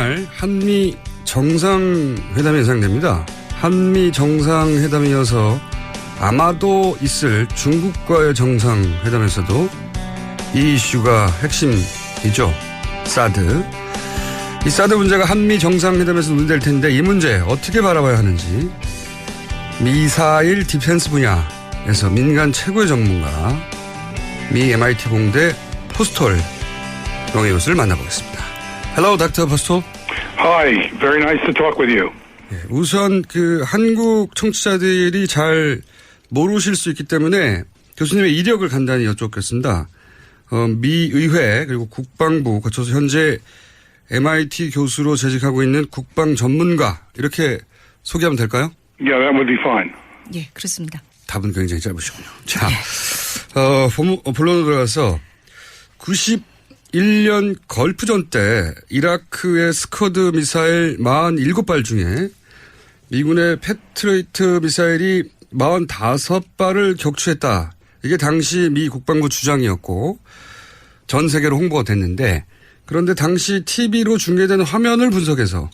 주말 한미 정상회담이 예상됩니다. 한미 정상회담에 이어서 아마도 있을 중국과의 정상회담에서도 이 이슈가 핵심이죠. 사드. 이 사드 문제가 한미 정상회담에서 논의될 텐데 이 문제 어떻게 바라봐야 하는지 미사일 디펜스 분야에서 민간 최고의 전문가 미 MIT 공대 포스톨 명예교수를 만나보겠습니다. Hello, Dr. Postol. Hi, very nice to talk with you. 우선 한국 청취자들이 잘 모르실 수 있기 때문에 교수님의 이력을 간단히 여쭙겠습니다. 미 의회 그리고 국방부 거쳐서 현재 MIT 교수로 재직하고 있는 국방 전문가 이렇게 소개하면 될까요? Yeah, that would be fine. 예, 그렇습니다. 답은 굉장히 짧으시군요. 자, 본론으로 들어가서 91년 걸프전 때 이라크의 스커드 미사일 47발 중에 미군의 패트리어트 미사일이 45발을 격추했다. 이게 당시 미 국방부 주장이었고 전 세계로 홍보가 됐는데 그런데 당시 TV로 중계된 화면을 분석해서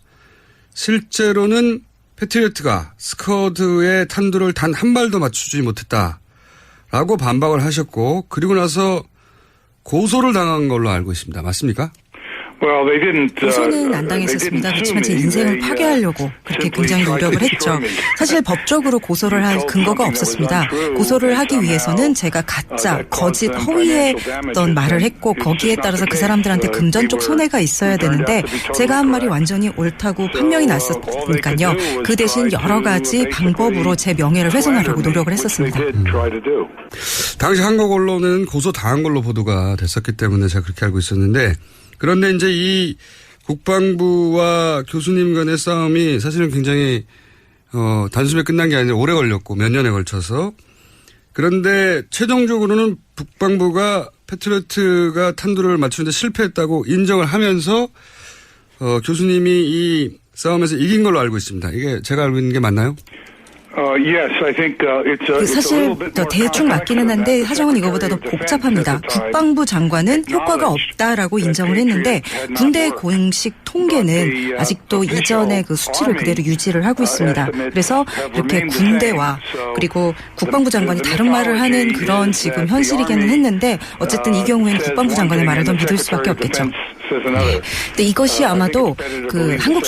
실제로는 패트리어트가 스커드의 탄두를 단 한 발도 맞추지 못했다라고 반박을 하셨고 그리고 나서 고소를 당한 걸로 알고 있습니다. 맞습니까? 고소는 안 당했었습니다. 그렇지만 제 인생을 파괴하려고 그렇게 굉장히 노력을 했죠. 사실 법적으로 고소를 할 근거가 없었습니다. 고소를 하기 위해서는 제가 가짜, 거짓, 허위의 어떤 말을 했고 거기에 따라서 그 사람들한테 금전적 손해가 있어야 되는데 제가 한 말이 완전히 옳다고 판명이 났었으니까요. 그 대신 여러 가지 방법으로 제 명예를 훼손하려고 노력을 했었습니다. 당시 한국 언론은 고소 당한 걸로 보도가 됐었기 때문에 제가 그렇게 알고 있었는데 그런데 이제 이 국방부와 교수님 간의 싸움이 사실은 굉장히 단숨에 끝난 게 아니라 오래 걸렸고 몇 년에 걸쳐서 그런데 최종적으로는 국방부가 패트리어트가 탄두를 맞추는데 실패했다고 인정을 하면서 교수님이 이 싸움에서 이긴 걸로 알고 있습니다. 이게 제가 알고 있는 게 맞나요? 사실 대충 맞기는 한데 사정은 이거보다 더 복잡합니다. 국방부 장관은 효과가 없다라고 인정을 했는데 군대의 공식 통계는 아직도 이전의 그 수치를 그대로 유지를 하고 있습니다. 그래서 이렇게 군대와 그리고 국방부 장관이 다른 말을 하는 그런 지금 현실이기는 했는데 어쨌든 이 경우에는 국방부 장관의 말을 더 믿을 수밖에 없겠죠. 네. 근데 이것이 아마도 그 한국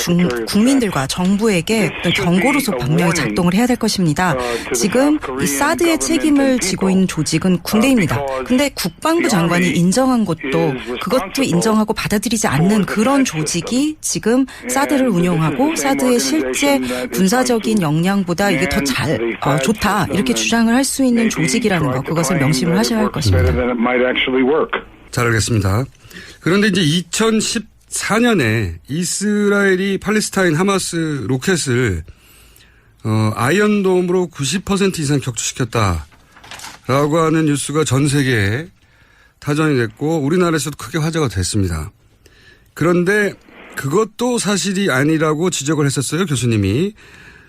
국민들과 정부에게 어떤 경고로서 분명히 작동을 해야 될 것입니다. 지금 이 사드의 책임을 지고 있는 조직은 군대입니다. 근데 국방부 장관이 인정한 것도 그것도 인정하고 받아들이지 않는 그런 조직이 지금 사드를 운용하고 사드의 실제 군사적인 역량보다 이게 더 좋다 이렇게 주장을 할 수 있는 조직이라는 거 그것을 명심을 하셔야 할 것입니다. 잘 알겠습니다. 그런데 이제 2014년에 이스라엘이 팔레스타인 하마스 로켓을 아이언돔으로 90% 이상 격추시켰다라고 하는 뉴스가 전 세계에 타전이 됐고 우리나라에서도 크게 화제가 됐습니다. 그런데 그것도 사실이 아니라고 지적을 했었어요. 교수님이.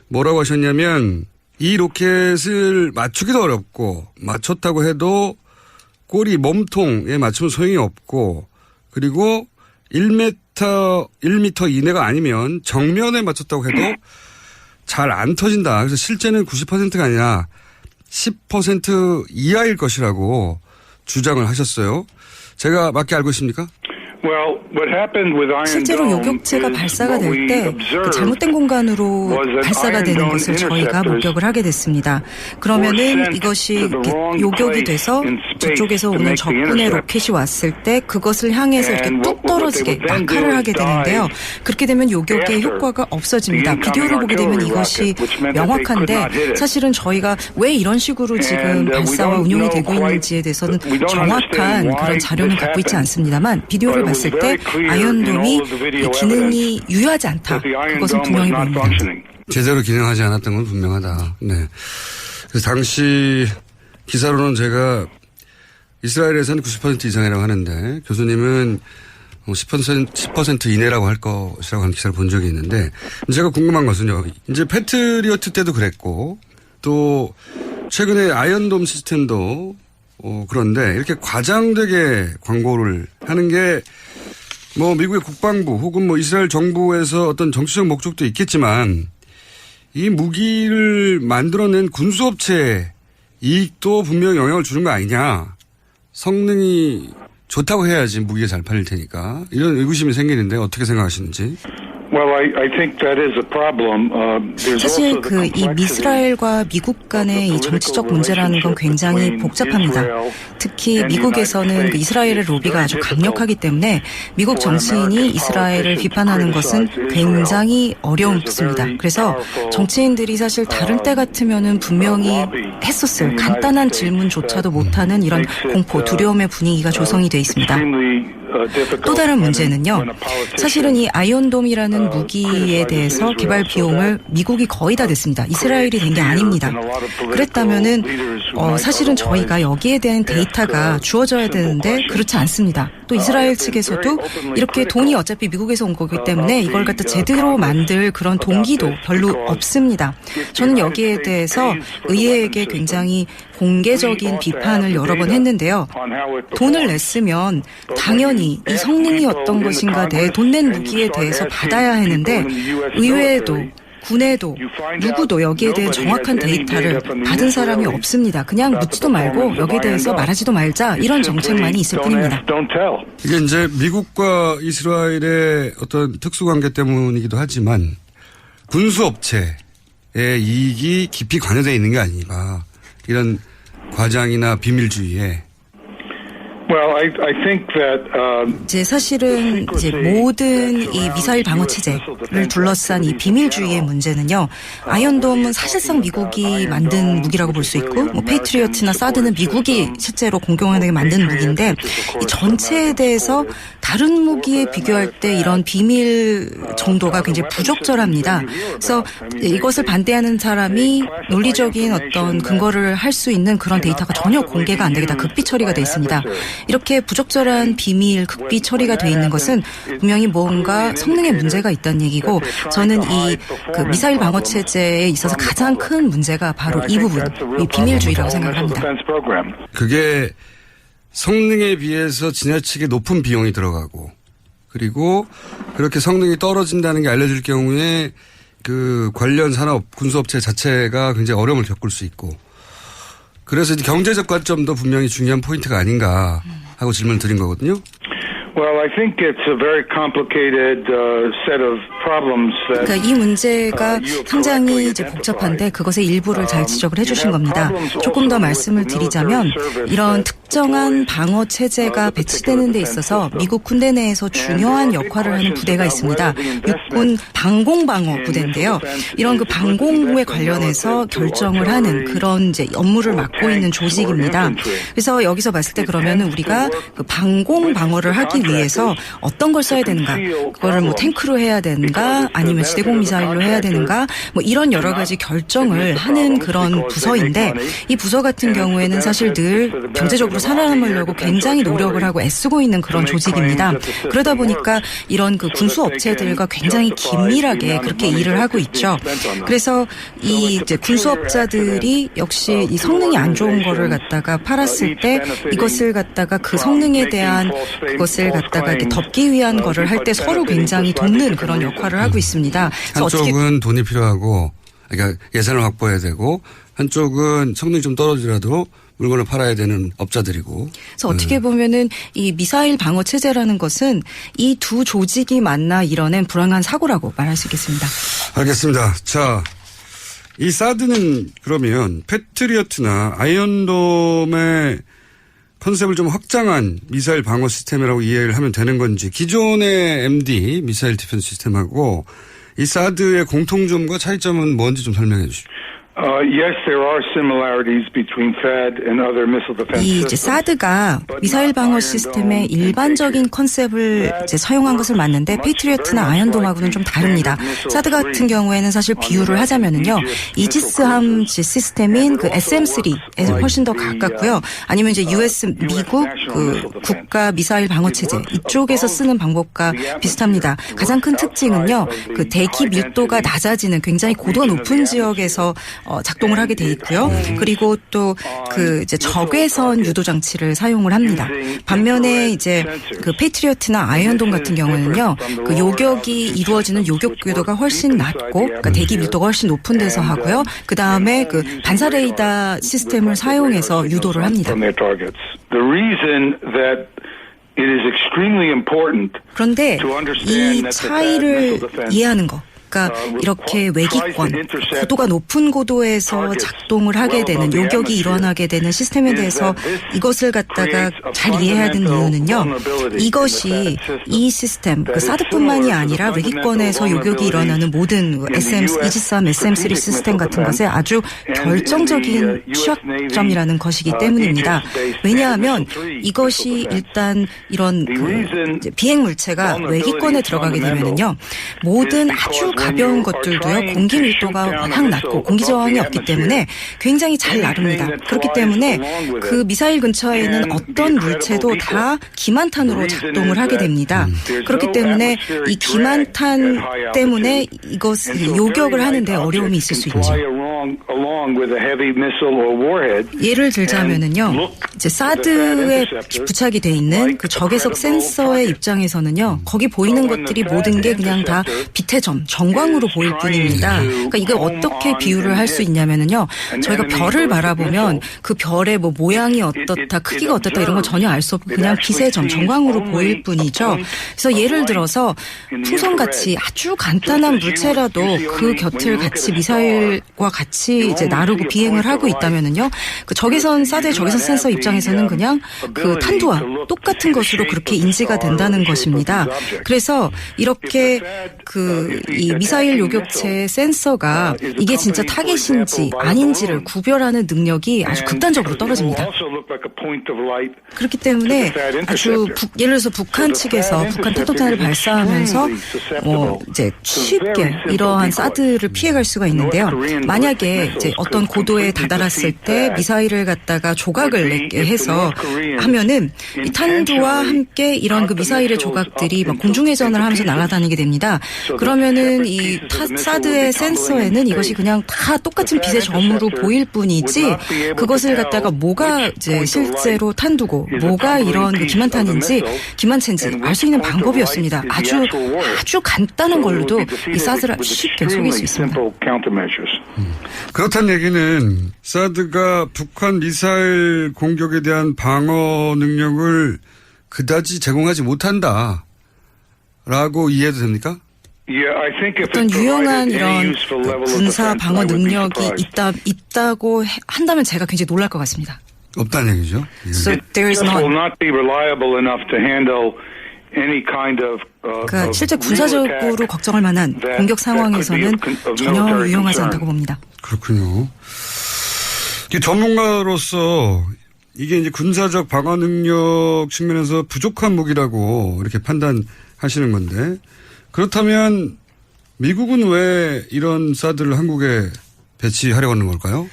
뭐라고 하셨냐면 이 로켓을 맞추기도 어렵고 맞췄다고 해도 꼬리 몸통에 맞추면 소용이 없고 그리고 1m 이내가 아니면 정면에 맞췄다고 해도 잘 안 터진다. 그래서 실제는 90%가 아니라 10% 이하일 것이라고 주장을 하셨어요. 제가 맞게 알고 있습니까? 실제로 요격체가 발사가 될 때 그 잘못된 공간으로 발사가 되는 것을 저희가 목격을 하게 됐습니다. 그러면은 이것이 요격이 돼서 저쪽에서 오는 적군의 로켓이 왔을 때 그것을 향해서 이렇게 뚝 떨어지게 낙하를 하게 되는데요. 그렇게 되면 요격의 효과가 없어집니다. 비디오를 보게 되면 이것이 명확한데 사실은 저희가 왜 이런 식으로 지금 발사와 운용이 되고 있는지에 대해서는 정확한 그런 자료는 갖고 있지 않습니다만 비디오를 봤을 때 아이언돔이 기능이 유효하지 않다. 그것은 분명히 보입니다. 제대로 기능하지 않았던 건 분명하다. 네. 그래서 당시 기사로는 제가 이스라엘에서는 90% 이상이라고 하는데 교수님은 10% 이내라고 할 것이라고 하는 기사를 본 적이 있는데 제가 궁금한 것은요. 이제 패트리어트 때도 그랬고 또 최근에 아이언돔 시스템도 그런데 이렇게 과장되게 광고를 하는 게 뭐 미국의 국방부 혹은 뭐 이스라엘 정부에서 어떤 정치적 목적도 있겠지만 이 무기를 만들어낸 군수업체에 이익도 분명히 영향을 주는 거 아니냐. 성능이 좋다고 해야지 무기가 잘 팔릴 테니까. 이런 의구심이 생기는데 어떻게 생각하시는지. Well, I think that is a problem. There's 사실 also the 이 complexity 이스라엘과 미국 간의 이 정치적 문제라는 건 굉장히 복잡합니다. 특히 미국에서는 그 이스라엘의 로비가 아주 강력하기 때문에 미국 정치인이 이스라엘을 비판하는 것은 굉장히 어렵습니다. 그래서 정치인들이 사실 다른 때 같으면은 분명히 했었을 간단한 질문조차도 못하는 이런 공포, 두려움의 분위기가 조성이 돼 있습니다. 또 다른 문제는요. 사실은 이 아이언돔이라는 무기에 대해서 개발 비용을 미국이 거의 다 냈습니다. 이스라엘이 낸 게 아닙니다. 그랬다면은 사실은 저희가 여기에 대한 데이터가 주어져야 되는데 그렇지 않습니다. 또 이스라엘 측에서도 이렇게 돈이 어차피 미국에서 온 거기 때문에 이걸 갖다 제대로 만들 그런 동기도 별로 없습니다. 저는 여기에 대해서 의회에게 굉장히 공개적인 비판을 여러 번 했는데요. 돈을 냈으면 당연히 이 성능이 어떤 것인가 내 돈 낸 무기에 대해서 받아야 하는데 의회에도 군에도 누구도 여기에 대한 정확한 데이터를 받은 사람이 없습니다. 그냥 묻지도 말고 여기에 대해서 말하지도 말자 이런 정책만이 있을 뿐입니다. 이게 이제 미국과 이스라엘의 어떤 특수관계 때문이기도 하지만 군수업체의 이익이 깊이 관여되어 있는 게 아닌가. 이런 과장이나 비밀주의에. Well, I think that 이제 사실은 이제 모든 이 미사일 방어 체제를 둘러싼 이 비밀주의의 문제는요. 아이언돔은 사실상 미국이 만든 무기라고 볼 수 있고, 뭐 페이트리어트나 사드는 미국이 실제로 공공연하게 만든 무기인데 이 전체에 대해서 다른 무기에 비교할 때 이런 비밀 정도가 굉장히 부적절합니다. 그래서 이것을 반대하는 사람이 논리적인 어떤 근거를 할 수 있는 그런 데이터가 전혀 공개가 안 되게 다 극비 처리가 돼 있습니다. 이렇게 부적절한 비밀, 극비 처리가 돼 있는 것은 분명히 뭔가 성능에 문제가 있다는 얘기고 저는 이 그 미사일 방어 체제에 있어서 가장 큰 문제가 바로 이 부분, 이 비밀주의라고 생각을 합니다. 그게 성능에 비해서 지나치게 높은 비용이 들어가고 그리고 그렇게 성능이 떨어진다는 게 알려질 경우에 그 관련 산업, 군수업체 자체가 굉장히 어려움을 겪을 수 있고 그래서 이제 경제적 관점도 분명히 중요한 포인트가 아닌가 하고 질문을 드린 거거든요. Well, I think it's a very complicated set of problems that 그러니까 이 문제가 상당히 이제 복잡한데 그것의 일부를 잘 지적을 해주신 겁니다. 조금 더 말씀을 드리자면 이런 특정한 방어 체제가 배치되는 데 있어서 미국 군대 내에서 중요한 역할을 하는 부대가 있습니다. 육군 방공방어 부대인데요. 이런 그 방공에 관련해서 결정을 하는 그런 이제 업무를 맡고 있는 조직입니다. 그래서 여기서 봤을 때 그러면은 우리가 그 방공방어를 하기 위해서 어떤 걸 써야 되는가? 그거를 뭐 탱크로 해야 되는가? 아니면 지대공 미사일로 해야 되는가? 뭐 이런 여러 가지 결정을 하는 그런 부서인데 이 부서 같은 경우에는 사실 늘 경제적으로 살아남으려고 굉장히 노력을 하고 애쓰고 있는 그런 조직입니다. 그러다 보니까 이런 그 군수 업체들과 굉장히 긴밀하게 그렇게 일을 하고 있죠. 그래서 이 이제 군수업자들이 역시 이 성능이 안 좋은 거를 갖다가 팔았을 때 이것을 갖다가 그 성능에 대한 그것을 갖다가 이렇게 덮기 위한 거를 할 때 서로 굉장히 돕는 그런 역할을 하고 있습니다. 한쪽은 돈이 필요하고 그러니까 예산을 확보해야 되고 한쪽은 성능이 좀 떨어지더라도 물건을 팔아야 되는 업자들이고. 그래서 어떻게 보면은 이 미사일 방어 체제라는 것은 이 두 조직이 만나 이뤄낸 불행한 사고라고 말할 수 있겠습니다. 알겠습니다. 자, 이 사드는 그러면 패트리어트나 아이언돔의 컨셉을 좀 확장한 미사일 방어 시스템이라고 이해를 하면 되는 건지 기존의 MD 미사일 디펜스 시스템하고 이 사드의 공통점과 차이점은 뭔지 좀 설명해 주시죠. Yes, there are similarities between THAAD and other missile defense 이 이제 systems. 사드가 미사일 방어 시스템의 일반적인 컨셉을 이제 사용한 것을 맞는데 페이트리어트나 아이언돔하고는 좀 다릅니다. 사드 같은 경우에는 사실 비유를 하자면은요, 이지스함 시스템인 그 SM3에서 훨씬 더 가깝고요. 아니면 이제 US 미국 그 국가 미사일 방어 체제 이쪽에서 쓰는 방법과 비슷합니다. 가장 큰 특징은요, 그 대기 밀도가 낮아지는 굉장히 고도가 높은 지역에서 작동을 하게 돼 있고요. 그리고 또 그 이제 적외선 유도 장치를 사용을 합니다. 반면에 이제 그 페이트리어트나 아이언돔 같은 경우는요, 그 요격이 이루어지는 요격 궤도가 훨씬 낮고, 그러니까 대기 밀도가 훨씬 높은 데서 하고요. 그 다음에 그 반사 레이더 시스템을 사용해서 유도를 합니다. 그런데 이 차이를 이해하는 거. 그러니까 이렇게 외기권, 고도가 높은 고도에서 작동을 하게 되는, 요격이 일어나게 되는 시스템에 대해서 이것을 갖다가 잘 이해해야 되는 이유는요. 이것이 이 시스템, 그 사드뿐만이 아니라 외기권에서 요격이 일어나는 모든 SM-23, SM-3 시스템 같은 것에 아주 결정적인 취약점이라는 것이기 때문입니다. 왜냐하면 이것이 일단 이런 그 비행 물체가 외기권에 들어가게 되면은요, 모든 아주 가벼운 것들도요, 공기 밀도가 워낙 낮고 공기 저항이 없기 때문에 굉장히 잘 나릅니다. 그렇기 때문에 그 미사일 근처에 있는 어떤 물체도 다 기만탄으로 작동을 하게 됩니다. 그렇기 때문에 이 기만탄 때문에 이것을 요격을 하는데 어려움이 있을 수 있죠. 예를 들자면은요, 이제 사드에 부착이 돼 있는 그 적외선 센서의 입장에서는요, 거기 보이는 것들이 모든 게 그냥 다 빛의 점, 전광으로 보일 뿐입니다. 그러니까 이걸 어떻게 비유를 할 수 있냐면은요, 저희가 별을 바라보면 그 별의 뭐 모양이 어떻다, 크기가 어떻다 이런 걸 전혀 알 수 없고 그냥 빛의 점, 전광으로 보일 뿐이죠. 그래서 예를 들어서 풍선같이 아주 간단한 물체라도 그 곁을 같이 미사일과 같이 이제 나르고 비행을 하고 있다면은요, 그 적외선 사드의 적외선 센서 입장에서는 그냥 그 탄두와 똑같은 것으로 그렇게 인지가 된다는 것입니다. 그래서 이렇게 그 이 미사일 요격체의 센서가 이게 진짜 타겟인지 아닌지를 구별하는 능력이 아주 극단적으로 떨어집니다. 그렇기 때문에 아주 예를 들어서 북한 측에서 북한 탄도탄을 발사하면서 이제 쉽게 이러한 사드를 피해갈 수가 있는데요. 만약에 이제 어떤 고도에 다다랐을 때 미사일을 갖다가 조각을 내게 해서 하면은 이 탄두와 함께 이런 그 미사일의 조각들이 막 공중회전을 하면서 날아다니게 됩니다. 그러면은 이 사드의 센서에는 이것이 그냥 다 똑같은 빛의 점으로 보일 뿐이지 그것을 갖다가 뭐가 이제 실제로 탄두고 뭐가 이런 그 기만탄인지 기만체인지 알 수 있는 방법이 없습니다. 아주 간단한 걸로도 이 사드를 쉽게 속일 수 있습니다. 그렇다는 얘기는 사드가 북한 미사일 공격에 대한 방어 능력을 그다지 제공하지 못한다라고 이해해도 됩니까? 어떤 유용한 이런 군사 방어 능력이 있다고 한다면 제가 굉장히 놀랄 것 같습니다. 없다는 얘기죠. So there is not. 그러니까 실제 군사적으로 걱정할 만한 공격 상황에서는 전혀 유용하지 않다고 봅니다. 그렇군요. 전문가로서 이게 이제 군사적 방어 능력 측면에서 부족한 무기라고 이렇게 판단하시는 건데, 그렇다면 미국은 왜 이런 사드를 한국에 배치하려고 하는 걸까요?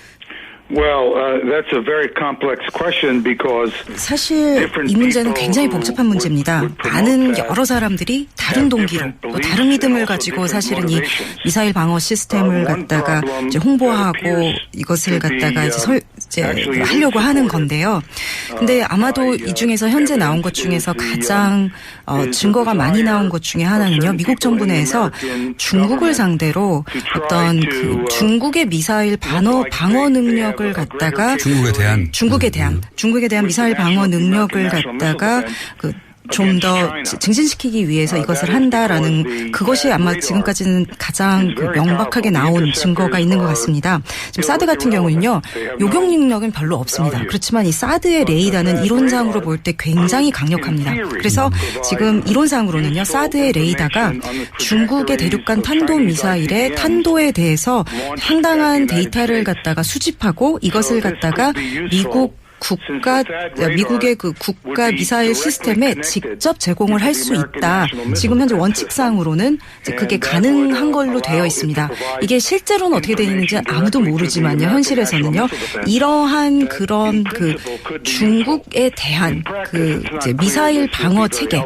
사실 이 문제는 굉장히 복잡한 문제입니다. 많은 여러 사람들이 다른 동기로 또 다른 믿음을 가지고 사실은 이 미사일 방어 시스템을 갖다가 이제 홍보하고 이것을 갖다가 이제 하려고 하는 건데요. 근데 아마도 이 중에서 현재 나온 것 중에서 가장 증거가 많이 나온 것 중에 하나는요, 미국 정부 내에서 중국을 상대로 어떤 그 중국의 미사일 방어 능력을 갖다가 중국에 대한 미사일 방어 능력을 갖다가 좀 더 증진시키기 위해서 이것을 한다라는 그것이 아마 지금까지는 가장 명백하게 나온 증거가 있는 것 같습니다. 지금 사드 같은 경우는요, 요격 능력은 별로 없습니다. 그렇지만 이 사드의 레이더는 이론상으로 볼 때 굉장히 강력합니다. 그래서 지금 이론상으로는요, 사드의 레이더가 중국의 대륙간 탄도 미사일의 탄도에 대해서 상당한 데이터를 갖다가 수집하고 이것을 갖다가 미국의 그 국가 미사일 시스템에 직접 제공을 할 수 있다. 지금 현재 원칙상으로는 그게 가능한 걸로 되어 있습니다. 이게 실제로는 어떻게 되는지 아무도 모르지만요. 현실에서는요. 이러한 그런 그 중국에 대한 그 이제 미사일 방어 체계,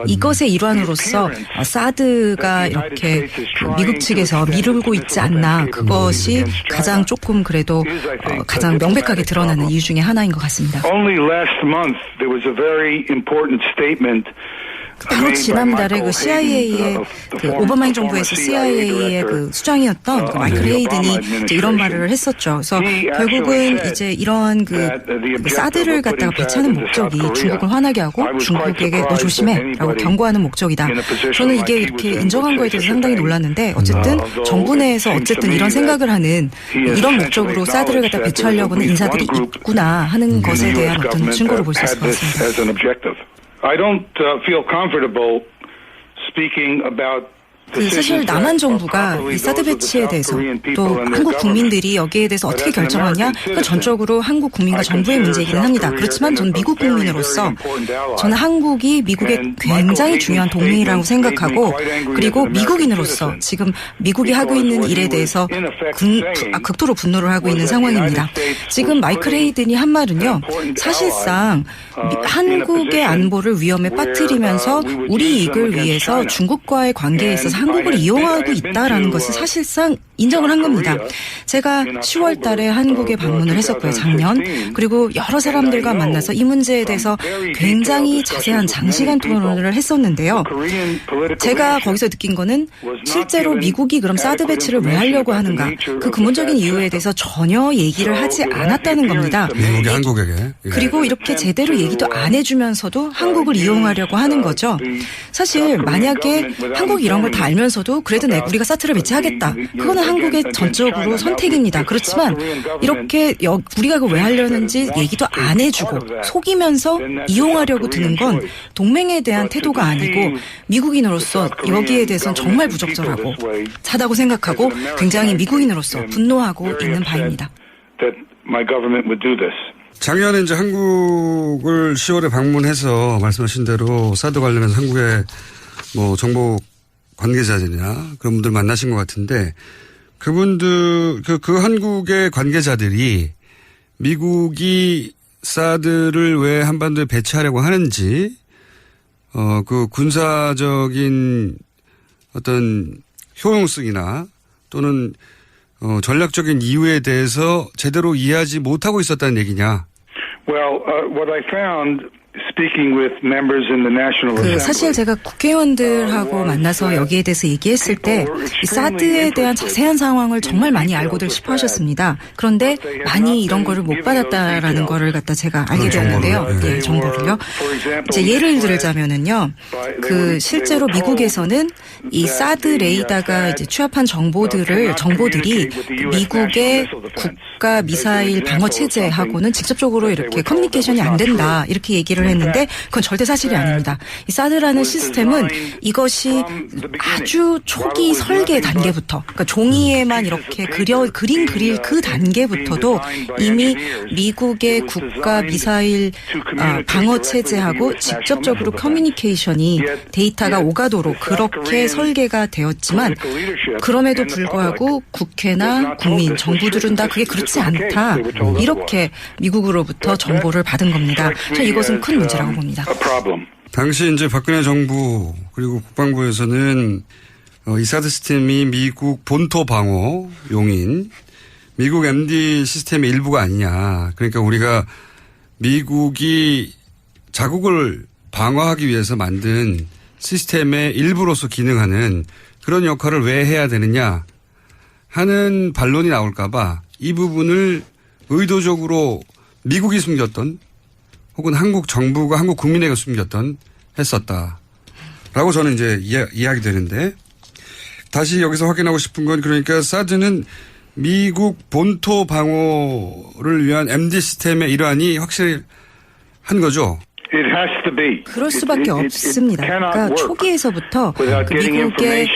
이것의 일환으로서 사드가 이렇게 미국 측에서 미루고 있지 않나 그것이 가장 조금 그래도 가장 명백하게 드러나는 이유 중에 하나인 것 같습니다. Only last month there was a very important statement. 바로 지난달에 그 CIA의 그 오바마 행정부에서 CIA의 그 수장이었던 그 마이클 헤이든이 이제 이런 말을 했었죠. 그래서 결국은 이제 이러한 그 사드를 갖다가 배치하는 목적이 중국을 화나게 하고 중국에게 너 조심해라고 경고하는 목적이다. 저는 이게 이렇게 인정한 거에 대해서 상당히 놀랐는데 어쨌든 정부 내에서 어쨌든 이런 생각을 하는 이런 목적으로 사드를 갖다 배치하려고는 인사들이 있구나 하는 것에 대한 어떤 증거를 볼 수 있을 것 같습니다. I don't feel comfortable speaking about 사실 남한 정부가 이 사드 배치에 대해서 또 한국 국민들이 여기에 대해서 어떻게 결정하냐 그건 전적으로 한국 국민과 정부의 문제이기는 합니다. 그렇지만 저는 미국 국민으로서 저는 한국이 미국의 굉장히 중요한 동맹이라고 생각하고 그리고 미국인으로서 지금 미국이 하고 있는 일에 대해서 극도로 분노를 하고 있는 상황입니다. 지금 마이클 헤이든이 한 말은요. 사실상 한국의 안보를 위험에 빠뜨리면서 우리 이익을 위해서 중국과의 관계에 있어서 한국을 이용하고 있다라는 것을 사실상 인정을 한 겁니다. 제가 10월 달에 한국에 방문을 했었고요, 작년. 그리고 여러 사람들과 만나서 이 문제에 대해서 굉장히 자세한 장시간 토론을 했었는데요. 제가 거기서 느낀 거는 실제로 미국이 그럼 사드 배치를 왜 하려고 하는가. 그 근본적인 이유에 대해서 전혀 얘기를 하지 않았다는 겁니다. 미국이 한국에게. 그리고 이렇게 제대로 얘기도 안 해주면서도 한국을 이용하려고 하는 거죠. 사실 만약에 한국이 이런 걸 다 알면서도 그래도 우리가 사드를 배치하겠다. 그거는 한국의 전적으로 선택입니다. 그렇지만 이렇게 우리가 왜 하려는지 얘기도 안 해주고 속이면서 이용하려고 드는 건 동맹에 대한 태도가 아니고 미국인으로서 여기에 대해서는 정말 부적절하고 차다고 생각하고 굉장히 미국인으로서 분노하고 있는 바입니다. 작년에 이제 한국을 10월에 방문해서 말씀하신 대로 사드 관련해서 한국의 뭐 정보 관계자들이나 그런 분들 만나신 것 같은데 그분들 그 한국의 관계자들이 미국이 사드를 왜 한반도에 배치하려고 하는지 그 군사적인 어떤 효용성이나 또는 전략적인 이유에 대해서 제대로 이해하지 못하고 있었다는 얘기냐? Well, what I found speaking with members in the National Assembly. 사실 제가 국회의원들하고 만나서 여기에 대해서 얘기했을 때 이 사드에 대한 자세한 상황을 정말 많이 알고들 싶어 하셨습니다. 그런데 많이 이런 거를 못 받았다라는 거를 갖다 제가 알게 되었는데요. 예, 정보를요. 이제 예를 들자면은요. 그 실제로 미국에서는 이 사드 레이더가 이제 취합한 정보들이 미국의 국가 미사일 방어 체제하고는 직접적으로 이렇게 커뮤니케이션이 안 된다. 이렇게 얘기를 했는데 그건 절대 사실이 아닙니다. 이 사드라는 시스템은 이것이 아주 초기 설계 단계부터 그러니까 종이에만 이렇게 그림 그릴 그 단계부터도 이미 미국의 국가 미사일 방어 체제하고 직접적으로 커뮤니케이션이 데이터가 오가도록 그렇게 설계가 되었지만 그럼에도 불구하고 국회나 국민, 정부들은 다 그게 그렇지 않다. 이렇게 미국으로부터 정보를 받은 겁니다. 저 이것은 큰 문제라고 봅니다. 당시 이제 박근혜 정부 그리고 국방부에서는 이 사드 시스템이 미국 본토 방어용인 미국 MD 시스템의 일부가 아니냐. 그러니까 우리가 미국이 자국을 방어하기 위해서 만든 시스템의 일부로서 기능하는 그런 역할을 왜 해야 되느냐 하는 반론이 나올까 봐 이 부분을 의도적으로 미국이 숨겼던 혹은 한국 정부가 한국 국민에게 숨겼던 했었다라고 저는 이제 이야기 되는데 다시 여기서 확인하고 싶은 건 그러니까 사드는 미국 본토 방어를 위한 MD 시스템의 일환이 확실히 한 거죠. It has to be. 그럴 수밖에 없습니다. 그러니까 초기에서부터 그 미국의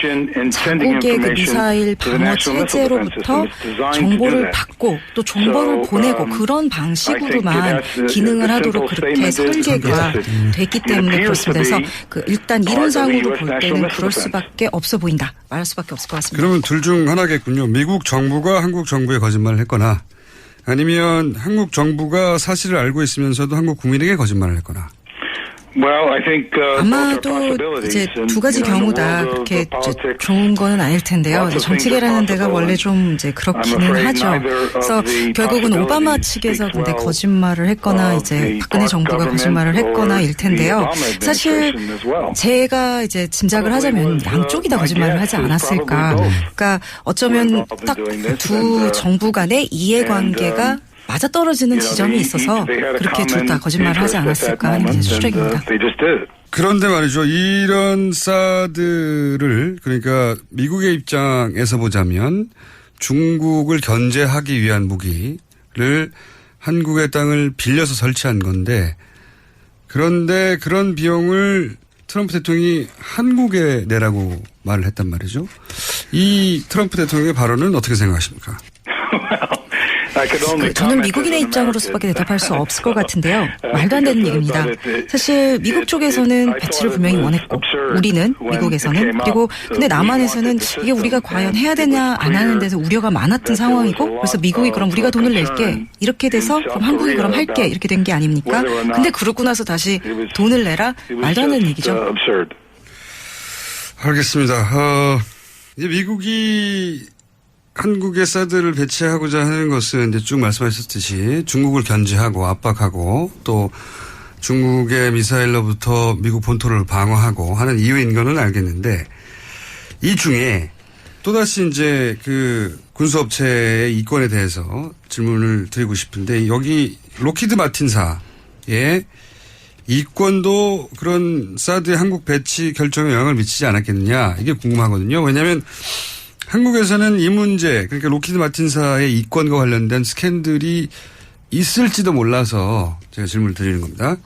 자국의 그 미사일 방어 체제로부터 정보를 받고 또 정보를 보내고 그런 방식으로만 기능을 하도록 그렇게 설계가 됐기 때문에 그렇습니다. 그래서 일단 이론상으로 볼 때는 그럴 수밖에 없어 보인다. 말할 수밖에 없을 것 같습니다. 그러면 둘 중 하나겠군요. 미국 정부가 한국 정부에 거짓말을 했거나 아니면 한국 정부가 사실을 알고 있으면서도 한국 국민에게 거짓말을 했거나. Well, I think 아마도 이제 두 가지 경우 다 그렇게 이제 좋은 거는 아닐 텐데요. 정치계라는 데가 원래 좀 이제 그렇기는 하죠. 그래서 결국은 오바마 측에서 근데 거짓말을 했거나 이제 박근혜 정부가 거짓말을 했거나 일 텐데요. 사실 제가 이제 짐작을 하자면 양쪽이 다 거짓말을 하지 않았을까. 그러니까 어쩌면 딱 두 정부 간의 이해관계가 맞아떨어지는 지점이 있어서 그렇게 둘 다 거짓말을 하지 않았을까 하는 게 추정입니다. 그런데 말이죠. 이런 사드를 그러니까 미국의 입장에서 보자면 중국을 견제하기 위한 무기를 한국의 땅을 빌려서 설치한 건데 그런데 그런 비용을 트럼프 대통령이 한국에 내라고 말을 했단 말이죠. 이 트럼프 대통령의 발언은 어떻게 생각하십니까? 저는 미국인의 입장으로서밖에 대답할 수 없을 것 같은데요. 말도 안 되는 얘기입니다. 사실 미국 쪽에서는 배치를 분명히 원했고 우리는 미국에서는 그리고 근데 남한에서는 이게 우리가 과연 해야 되냐 안 하는 데서 우려가 많았던 상황이고 그래서 미국이 그럼 우리가 돈을 낼게 이렇게 돼서 그럼 한국이 그럼 할게 이렇게 된 게 아닙니까? 근데 그러고 나서 다시 돈을 내라? 말도 안 되는 얘기죠. 알겠습니다. 이제 미국이 한국에 사드를 배치하고자 하는 것은 이제 쭉 말씀하셨듯이 중국을 견제하고 압박하고 또 중국의 미사일로부터 미국 본토를 방어하고 하는 이유인 거는 알겠는데 이 중에 또다시 이제 그 군수업체의 이권에 대해서 질문을 드리고 싶은데 여기 로키드 마틴사의 이권도 그런 사드의 한국 배치 결정에 영향을 미치지 않았겠느냐 이게 궁금하거든요. 왜냐하면 한국에서는 이 문제 그러니까 로키드 마틴사의 이권과 관련된 스캔들이 있을지도 몰라서 제가 질문을 드리는 겁니다.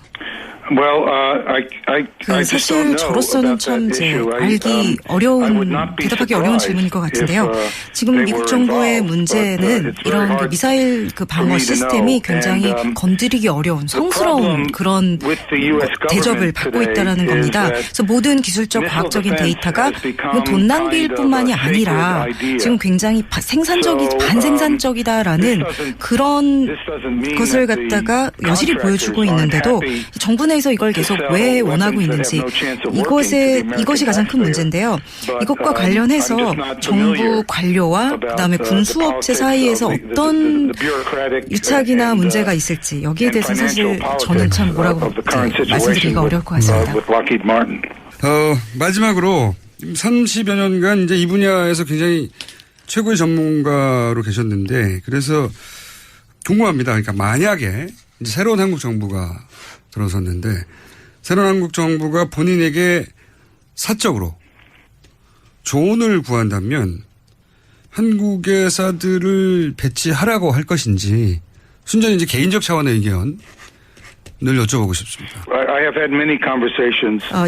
사실 저로서는 참 이제 알기 어려운 대답하기 어려운 질문일 것 같은데요. 지금 미국 정부의 문제는 이런 그 미사일 그 방어 시스템이 굉장히 건드리기 어려운 성스러운 그런 대접을 받고 있다라는 겁니다. 그래서 모든 기술적 과학적인 데이터가 돈 낭비일 뿐만이 아니라 지금 굉장히 반생산적이다라는 그런 것을 갖다가 여실히 보여주고 있는데도 정부 내에서 이걸 계속 왜 원하고 있는지 이것이 가장 큰 문제인데요. 이것과 관련해서 정부 관료와 그다음에 군수업체 사이에서 어떤 유착이나 문제가 있을지 여기에 대해서 사실 저는 참 뭐라고 말씀드리기가 어려울 것 같습니다. 마지막으로 30여 년간 이제 이 분야에서 굉장히 최고의 전문가로 계셨는데 그래서 궁금합니다. 그러니까 만약에 이제 새로운 한국 정부가 들어섰는데 새로운 한국 정부가 본인에게 사적으로 조언을 구한다면 한국의 사드를 배치하라고 할 것인지 순전히 이제 개인적 차원의 의견을 여쭤보고 싶습니다.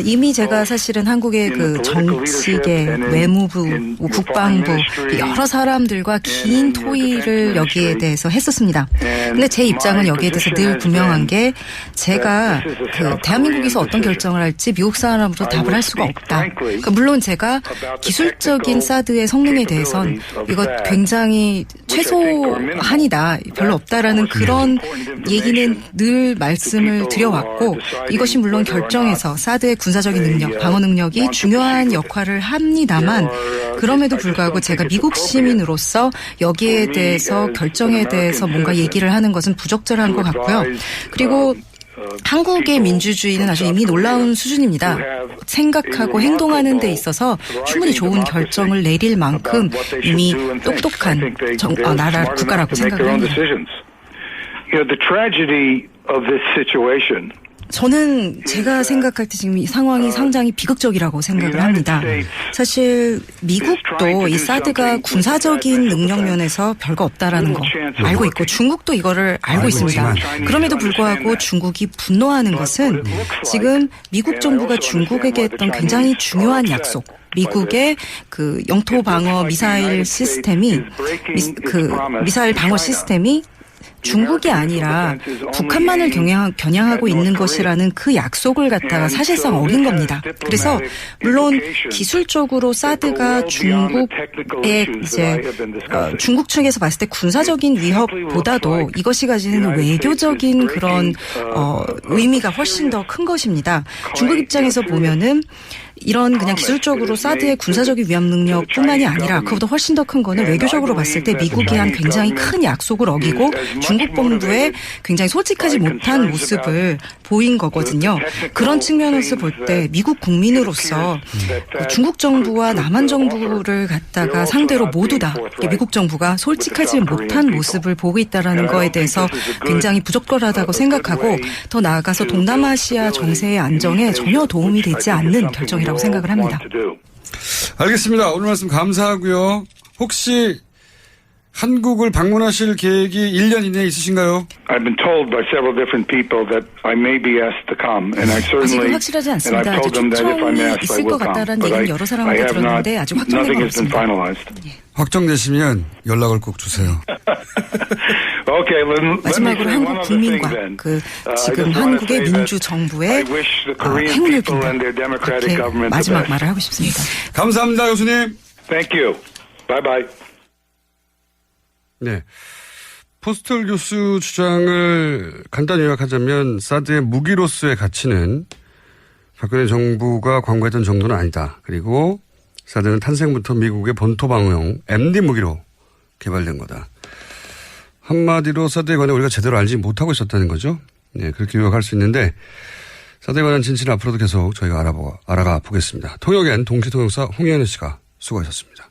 이미 제가 사실은 한국의 그 정치계, 외무부, 국방부 여러 사람들과 긴 토의를 여기에 대해서 했었습니다. 근데 제 입장은 여기에 대해서 늘 분명한 게 제가 그 대한민국에서 어떤 결정을 할지 미국 사람으로 답을 할 수가 없다. 그러니까 물론 제가 기술적인 사드의 성능에 대해선 이거 굉장히 최소한이다, 별로 없다라는 그런 얘기는 늘 말씀을 드려왔고 이것이 물론 결정에서 사드의 군사적인 능력, 방어 능력이 중요한 역할을 합니다만 그럼에도 불구하고 제가 미국 시민으로서 여기에 대해서 결정에 대해서 뭔가 얘기를 하는 것은 부적절한 것 같고요. 그리고 한국의 민주주의는 아주 이미 놀라운 수준입니다. 생각하고 행동하는 데 있어서 충분히 좋은 결정을 내릴 만큼 이미 똑똑한 국가라고 생각을 합니다. 저는 제가 생각할 때 지금 이 상황이 상당히 비극적이라고 생각을 합니다. 사실 미국도 이 사드가 군사적인 능력 면에서 별거 없다라는 거 알고 있고 중국도 이거를 알고 있습니다. 그럼에도 불구하고 중국이 분노하는 것은 지금 미국 정부가 중국에게 했던 굉장히 중요한 약속. 미국의 그 영토 방어 미사일 시스템이 미사일 방어 시스템이 중국이 아니라 북한만을 겨냥하고 있는 것이라는 그 약속을 갖다가 사실상 어긴 겁니다. 그래서 물론 기술적으로 사드가 중국의 이제 중국 측에서 봤을 때 군사적인 위협보다도 이것이 가지는 외교적인 그런 의미가 훨씬 더 큰 것입니다. 중국 입장에서 보면은 이런 그냥 기술적으로 사드의 군사적인 위협 능력뿐만이 아니라 그보다 훨씬 더 큰 거는 외교적으로 봤을 때 미국이 한 굉장히 큰 약속을 어기고 중국 본부에 굉장히 솔직하지 못한 모습을 보인 거거든요. 그런 측면에서 볼 때 미국 국민으로서 중국 정부와 남한 정부를 갖다가 상대로 모두 다 미국 정부가 솔직하지 못한 모습을 보고 있다는 거에 대해서 굉장히 부적절하다고 생각하고 더 나아가서 동남아시아 정세의 안정에 전혀 도움이 되지 않는 결정이라고 생각을 합니다. 알겠습니다. 오늘 말씀 감사하고요. 혹시 한국을 방문하실 계획이 1년 이내에 있으신가요? I've been told by several different people that I may be asked to come, and I certainly. 아직은 확실하지 않습니다. 아직 초청이 있을 것 같다라는 얘기는 여러 사람한테 들었는데 아직 확정된 건 없습니다. 확정되시면 연락을 꼭 주세요. 마지막으로 한국 국민과 지금 한국의 민주정부의 행운을 빈다. 그렇게 마지막 말을 하고 싶습니다. 감사합니다, 교수님. Thank you. Bye bye. 네. 포스텔 교수 주장을 간단히 요약하자면 사드의 무기로서의 가치는 박근혜 정부가 광고했던 정도는 아니다. 그리고 사드는 탄생부터 미국의 본토방어용 MD 무기로 개발된 거다. 한마디로 사드에 관해 우리가 제대로 알지 못하고 있었다는 거죠. 네, 그렇게 요약할 수 있는데 사드에 관한 진실은 앞으로도 계속 저희가 알아가 보겠습니다. 통역엔 동시통역사 홍현우 씨가 수고하셨습니다.